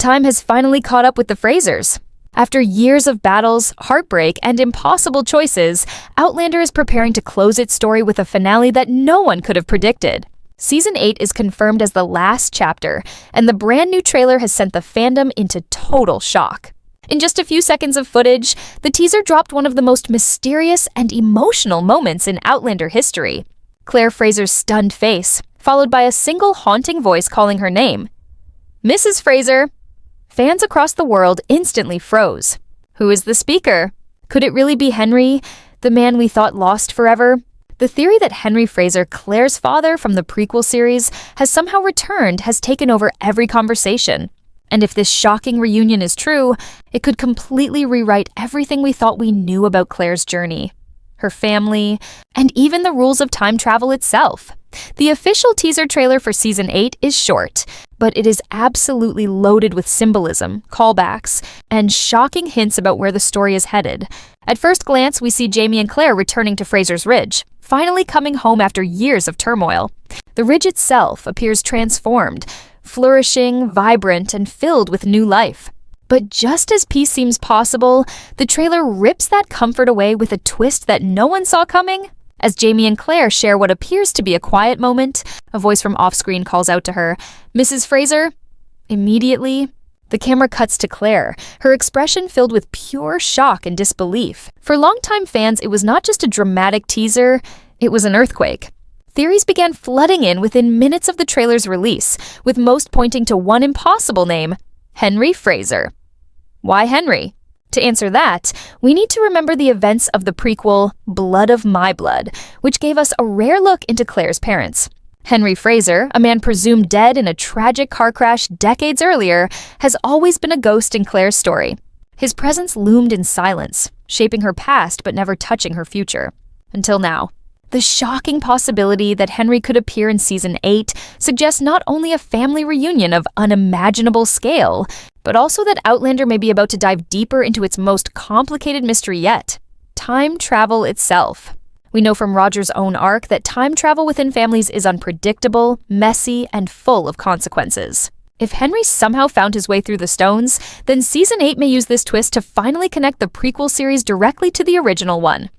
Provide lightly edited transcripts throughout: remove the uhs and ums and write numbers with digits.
Time has finally caught up with the Frasers. After years of battles, heartbreak, and impossible choices, Outlander is preparing to close its story with a finale that no one could have predicted. Season 8 is confirmed as the last chapter, and the brand new trailer has sent the fandom into total shock. In just a few seconds of footage, the teaser dropped one of the most mysterious and emotional moments in Outlander history. Claire Fraser's stunned face, followed by a single haunting voice calling her name. "Mrs. Fraser!" Fans across the world instantly froze. Who is the speaker? Could it really be Henry, the man we thought lost forever? The theory that Henry Fraser, Claire's father from the prequel series, has somehow returned has taken over every conversation. And if this shocking reunion is true, it could completely rewrite everything we thought we knew about Claire's journey, her family, and even the rules of time travel itself. The official teaser trailer for Season 8 is short, but it is absolutely loaded with symbolism, callbacks, and shocking hints about where the story is headed. At first glance, we see Jamie and Claire returning to Fraser's Ridge, finally coming home after years of turmoil. The ridge itself appears transformed, flourishing, vibrant, and filled with new life. But just as peace seems possible, the trailer rips that comfort away with a twist that no one saw coming. As Jamie and Claire share what appears to be a quiet moment, a voice from off-screen calls out to her, "Mrs. Fraser?" Immediately, the camera cuts to Claire, her expression filled with pure shock and disbelief. For longtime fans, it was not just a dramatic teaser, it was an earthquake. Theories began flooding in within minutes of the trailer's release, with most pointing to one impossible name, Henry Fraser. Why Henry? To answer that, we need to remember the events of the prequel Blood of My Blood, which gave us a rare look into Claire's parents. Henry Fraser, a man presumed dead in a tragic car crash decades earlier, has always been a ghost in Claire's story. His presence loomed in silence, shaping her past but never touching her future. Until now. The shocking possibility that Henry could appear in Season 8 suggests not only a family reunion of unimaginable scale, but also that Outlander may be about to dive deeper into its most complicated mystery yet, time travel itself. We know from Roger's own arc that time travel within families is unpredictable, messy, and full of consequences. If Henry somehow found his way through the stones, then Season 8 may use this twist to finally connect the prequel series directly to the original one.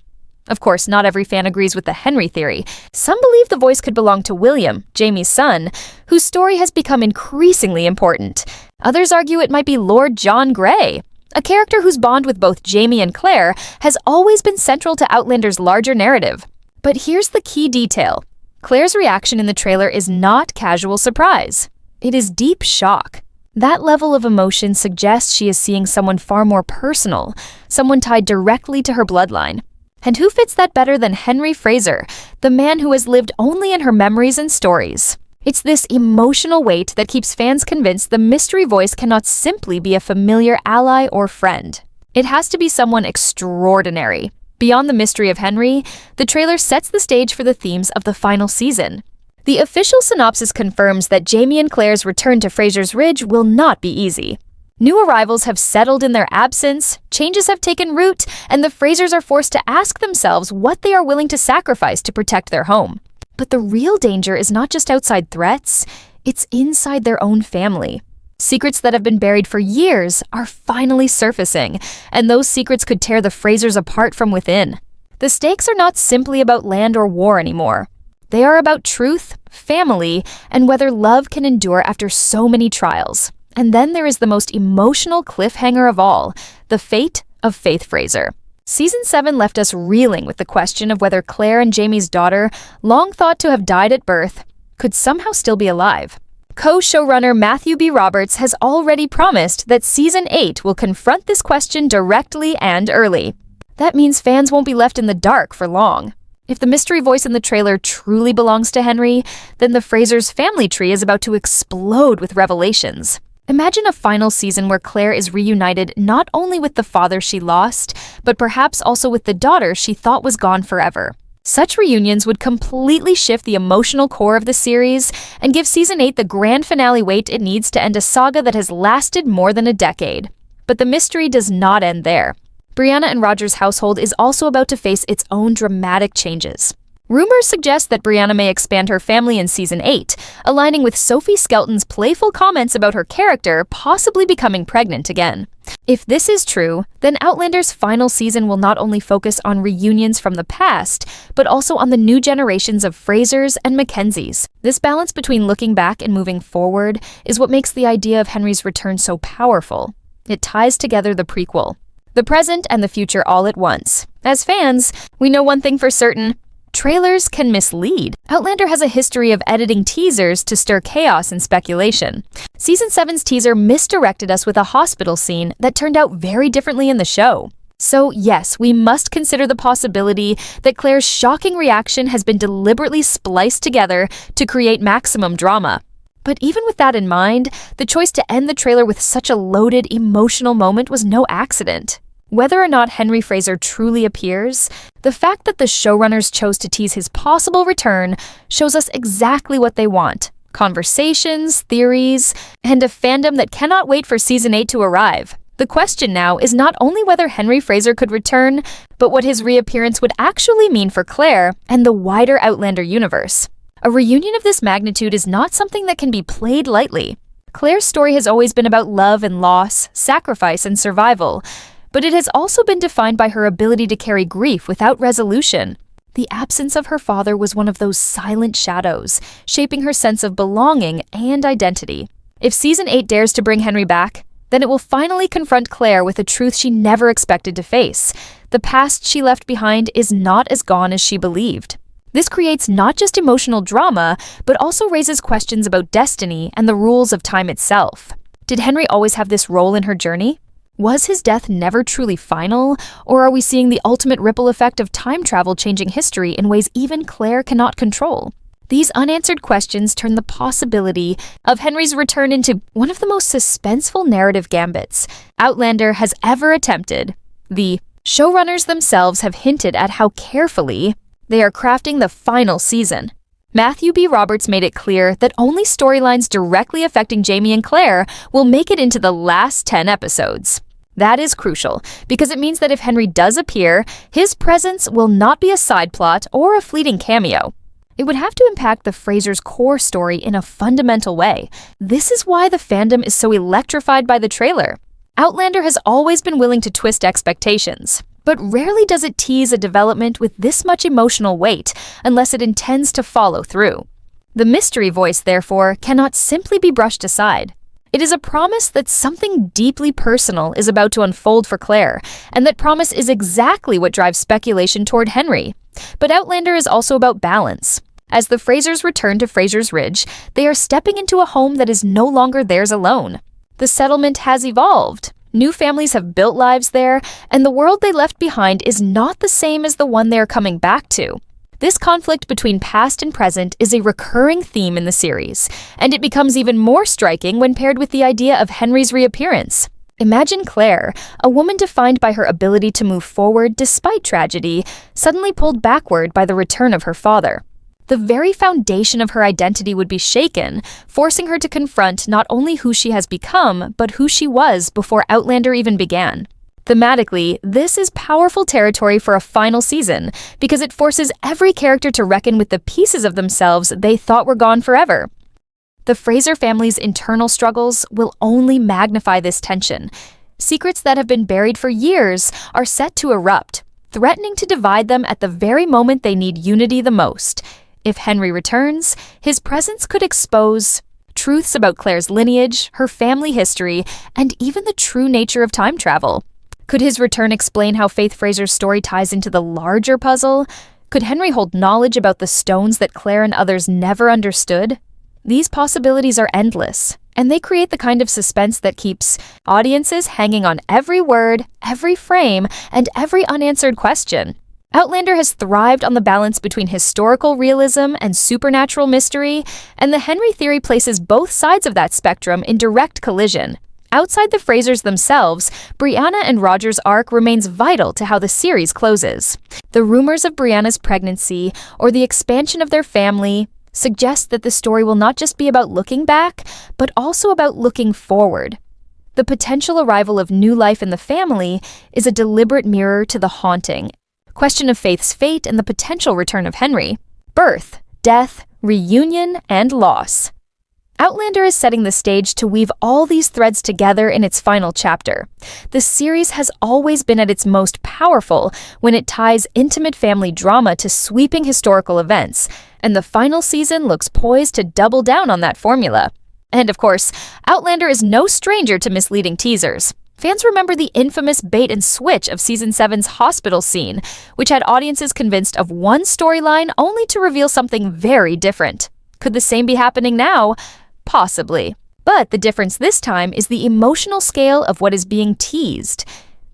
Of course, not every fan agrees with the Henry theory. Some believe the voice could belong to William, Jamie's son, whose story has become increasingly important. Others argue it might be Lord John Grey, a character whose bond with both Jamie and Claire has always been central to Outlander's larger narrative. But here's the key detail. Claire's reaction in the trailer is not casual surprise. It is deep shock. That level of emotion suggests she is seeing someone far more personal, someone tied directly to her bloodline. And who fits that better than Henry Fraser, the man who has lived only in her memories and stories? It's this emotional weight that keeps fans convinced the mystery voice cannot simply be a familiar ally or friend. It has to be someone extraordinary. Beyond the mystery of Henry, the trailer sets the stage for the themes of the final season. The official synopsis confirms that Jamie and Claire's return to Fraser's Ridge will not be easy. New arrivals have settled in their absence, changes have taken root, and the Frasers are forced to ask themselves what they are willing to sacrifice to protect their home. But the real danger is not just outside threats, it's inside their own family. Secrets that have been buried for years are finally surfacing, and those secrets could tear the Frasers apart from within. The stakes are not simply about land or war anymore. They are about truth, family, and whether love can endure after so many trials. And then there is the most emotional cliffhanger of all, the fate of Faith Fraser. Season 7 left us reeling with the question of whether Claire and Jamie's daughter, long thought to have died at birth, could somehow still be alive. Co-showrunner Matthew B. Roberts has already promised that Season 8 will confront this question directly and early. That means fans won't be left in the dark for long. If the mystery voice in the trailer truly belongs to Henry, then the Frasers' family tree is about to explode with revelations. Imagine a final season where Claire is reunited not only with the father she lost, but perhaps also with the daughter she thought was gone forever. Such reunions would completely shift the emotional core of the series and give Season 8 the grand finale weight it needs to end a saga that has lasted more than a decade. But the mystery does not end there. Brianna and Roger's household is also about to face its own dramatic changes. Rumors suggest that Brianna may expand her family in Season 8, aligning with Sophie Skelton's playful comments about her character possibly becoming pregnant again. If this is true, then Outlander's final season will not only focus on reunions from the past, but also on the new generations of Frasers and Mackenzies. This balance between looking back and moving forward is what makes the idea of Henry's return so powerful. It ties together the prequel, the present, and the future all at once. As fans, we know one thing for certain: trailers can mislead. Outlander has a history of editing teasers to stir chaos and speculation. Season 7's teaser misdirected us with a hospital scene that turned out very differently in the show. So yes, we must consider the possibility that Claire's shocking reaction has been deliberately spliced together to create maximum drama. But even with that in mind, the choice to end the trailer with such a loaded, emotional moment was no accident. Whether or not Henry Fraser truly appears, the fact that the showrunners chose to tease his possible return shows us exactly what they want: conversations, theories, and a fandom that cannot wait for Season 8 to arrive. The question now is not only whether Henry Fraser could return, but what his reappearance would actually mean for Claire and the wider Outlander universe. A reunion of this magnitude is not something that can be played lightly. Claire's story has always been about love and loss, sacrifice and survival, but it has also been defined by her ability to carry grief without resolution. The absence of her father was one of those silent shadows, shaping her sense of belonging and identity. If Season 8 dares to bring Henry back, then it will finally confront Claire with a truth she never expected to face. The past she left behind is not as gone as she believed. This creates not just emotional drama, but also raises questions about destiny and the rules of time itself. Did Henry always have this role in her journey? Was his death never truly final, or are we seeing the ultimate ripple effect of time travel changing history in ways even Claire cannot control? These unanswered questions turn the possibility of Henry's return into one of the most suspenseful narrative gambits Outlander has ever attempted. The showrunners themselves have hinted at how carefully they are crafting the final season. Matthew B. Roberts made it clear that only storylines directly affecting Jamie and Claire will make it into the last 10 episodes. That is crucial, because it means that if Henry does appear, his presence will not be a side plot or a fleeting cameo. It would have to impact the Frasers' core story in a fundamental way. This is why the fandom is so electrified by the trailer. Outlander has always been willing to twist expectations, but rarely does it tease a development with this much emotional weight unless it intends to follow through. The mystery voice, therefore, cannot simply be brushed aside. It is a promise that something deeply personal is about to unfold for Claire, and that promise is exactly what drives speculation toward Henry. But Outlander is also about balance. As the Frasers return to Fraser's Ridge, they are stepping into a home that is no longer theirs alone. The settlement has evolved. New families have built lives there, and the world they left behind is not the same as the one they are coming back to. This conflict between past and present is a recurring theme in the series, and it becomes even more striking when paired with the idea of Henry's reappearance. Imagine Claire, a woman defined by her ability to move forward despite tragedy, suddenly pulled backward by the return of her father. The very foundation of her identity would be shaken, forcing her to confront not only who she has become, but who she was before Outlander even began. Thematically, this is powerful territory for a final season, because it forces every character to reckon with the pieces of themselves they thought were gone forever. The Fraser family's internal struggles will only magnify this tension. Secrets that have been buried for years are set to erupt, threatening to divide them at the very moment they need unity the most. If Henry returns, his presence could expose truths about Claire's lineage, her family history, and even the true nature of time travel. Could his return explain how Faith Fraser's story ties into the larger puzzle? Could Henry hold knowledge about the stones that Claire and others never understood? These possibilities are endless, and they create the kind of suspense that keeps audiences hanging on every word, every frame, and every unanswered question. Outlander has thrived on the balance between historical realism and supernatural mystery, and the Henry theory places both sides of that spectrum in direct collision. Outside the Frasers themselves, Brianna and Roger's arc remains vital to how the series closes. The rumors of Brianna's pregnancy or the expansion of their family suggest that the story will not just be about looking back, but also about looking forward. The potential arrival of new life in the family is a deliberate mirror to the haunting, question of Faith's fate and the potential return of Henry, birth, death, reunion, and loss. Outlander is setting the stage to weave all these threads together in its final chapter. The series has always been at its most powerful when it ties intimate family drama to sweeping historical events, and the final season looks poised to double down on that formula. And of course, Outlander is no stranger to misleading teasers. Fans remember the infamous bait and switch of Season 7's hospital scene, which had audiences convinced of one storyline only to reveal something very different. Could the same be happening now? Possibly. But the difference this time is the emotional scale of what is being teased.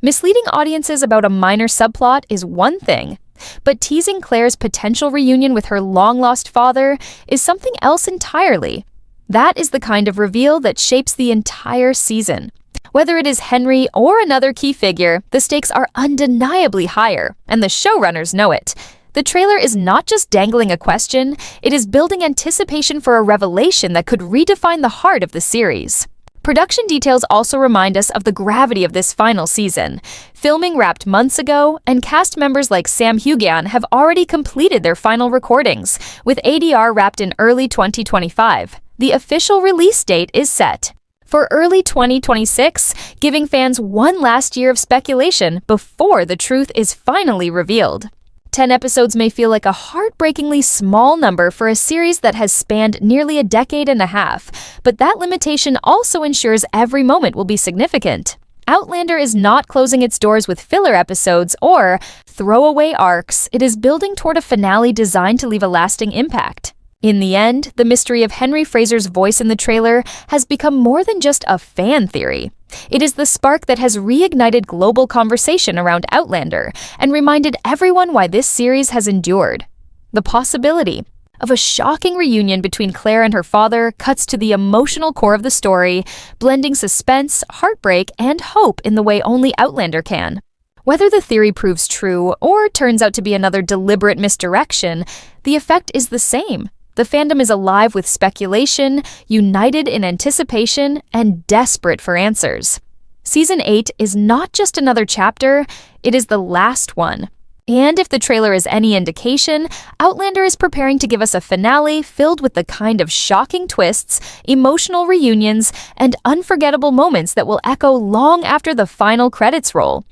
Misleading audiences about a minor subplot is one thing, but teasing Claire's potential reunion with her long-lost father is something else entirely. That is the kind of reveal that shapes the entire season. Whether it is Henry or another key figure, the stakes are undeniably higher, and the showrunners know it. The trailer is not just dangling a question, it is building anticipation for a revelation that could redefine the heart of the series. Production details also remind us of the gravity of this final season. Filming wrapped months ago, and cast members like Sam Hugian have already completed their final recordings, with ADR wrapped in early 2025. The official release date is set for early 2026, giving fans one last year of speculation before the truth is finally revealed. 10 episodes may feel like a heartbreakingly small number for a series that has spanned nearly a decade and a half, but that limitation also ensures every moment will be significant. Outlander is not closing its doors with filler episodes or throwaway arcs. It is building toward a finale designed to leave a lasting impact. In the end, the mystery of Henry Fraser's voice in the trailer has become more than just a fan theory. It is the spark that has reignited global conversation around Outlander and reminded everyone why this series has endured. The possibility of a shocking reunion between Claire and her father cuts to the emotional core of the story, blending suspense, heartbreak, and hope in the way only Outlander can. Whether the theory proves true or turns out to be another deliberate misdirection, the effect is the same. The fandom is alive with speculation, united in anticipation, and desperate for answers. Season 8 is not just another chapter, it is the last one. And if the trailer is any indication, Outlander is preparing to give us a finale filled with the kind of shocking twists, emotional reunions, and unforgettable moments that will echo long after the final credits roll.